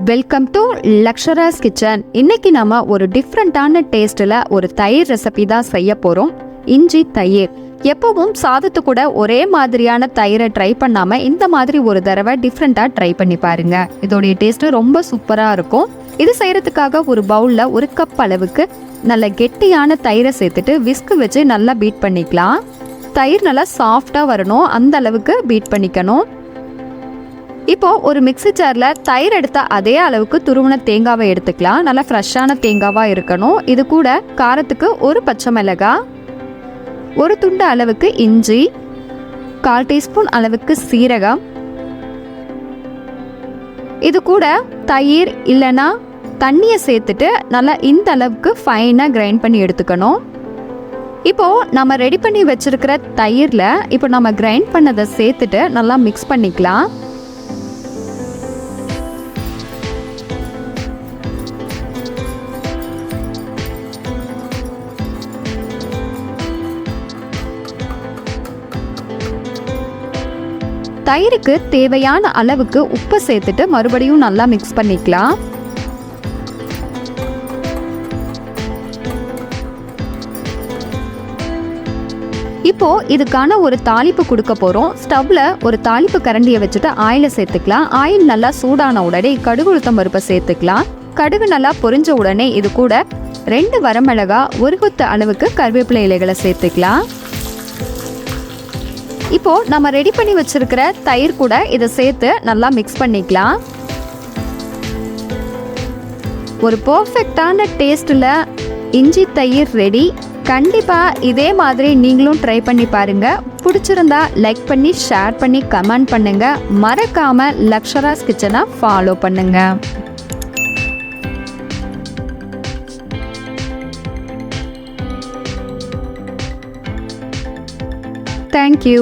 Welcome to லக்ஷராஸ் kitchen. இன்னைக்கு நம்ம ஒரு டிஃப்ரெண்டான டேஸ்ட்டில் ஒரு தயிர் ரெசிபி தான் செய்ய போகிறோம். இஞ்சி தயிர். எப்பவும் சாதத்து கூட ஒரே மாதிரியான தயிரை ட்ரை பண்ணாமல் இந்த மாதிரி ஒரு தடவை டிஃப்ரெண்ட்டாக ட்ரை பண்ணி பாருங்க. இதோடைய டேஸ்ட்டு ரொம்ப சூப்பராக இருக்கும். இது செய்கிறதுக்காக ஒரு பவுலில் 1 கப் அளவுக்கு நல்ல கெட்டியான தயிரை சேர்த்துட்டு விஸ்கு வச்சு நல்லா பீட் பண்ணிக்கலாம். தயிர் நல்லா சாஃப்டாக வரணும், அந்த அளவுக்கு பீட் பண்ணிக்கணும். இப்போ ஒரு மிக்ஸி ஜாரில் தயிர் எடுத்த அதே அளவுக்கு துருவன தேங்காவை எடுத்துக்கலாம். நல்லா ஃப்ரெஷ்ஷான தேங்காவாக இருக்கணும். இது கூட காரத்துக்கு 1 பச்சை மிளகாய், 1 துண்டு அளவுக்கு இஞ்சி, 1/4 டீஸ்பூன் அளவுக்கு சீரகம், இது கூட தயிர் இல்லைன்னா தண்ணியை சேர்த்துட்டு நல்லா இந்த அளவுக்கு ஃபைனாக கிரைண்ட் பண்ணி எடுத்துக்கணும். இப்போது நம்ம ரெடி பண்ணி வச்சுருக்கிற தயிரில் இப்போ நம்ம கிரைண்ட் பண்ணதை சேர்த்துட்டு நல்லா மிக்ஸ் பண்ணிக்கலாம். தயிருக்கு தேவையான அளவுக்கு உப்பு சேர்த்துட்டு மறுபடியும் நல்லா மிக்ஸ் பண்ணிக்கலாம். இப்போ இதுக்கான ஒரு தாளிப்பு கொடுக்க போறோம். ஸ்டவ்ல ஒரு தாளிப்பு கரண்டியை வச்சுட்டு ஆயிலை சேர்த்துக்கலாம். ஆயில் நல்லா சூடான உடனே கடுகு உளுத்தம் பருப்பை சேர்த்துக்கலாம். கடுகு நல்லா பொரிஞ்ச உடனே இது கூட 2 வரமிளகாய், 1 கொத்து அளவுக்கு கருவேப்பிலை இலைகளை சேர்த்துக்கலாம். இப்போ நம்ம ரெடி பண்ணி வச்சிருக்கிற தயிர் கூட இதை சேர்த்து நல்லா மிக்ஸ் பண்ணிக்கலாம். ஒரு பர்ஃபெக்டான டேஸ்ட்ல இஞ்சி தயிர் ரெடி. கண்டிப்பா இதே மாதிரி நீங்களும் ட்ரை பண்ணி பாருங்க. பிடிச்சிருந்தா லைக் பண்ணி ஷேர் பண்ணி கமெண்ட் பண்ணுங்க. மறக்காம லக்ஷராஸ் கிச்சனை ஃபாலோ பண்ணுங்க. Thank you.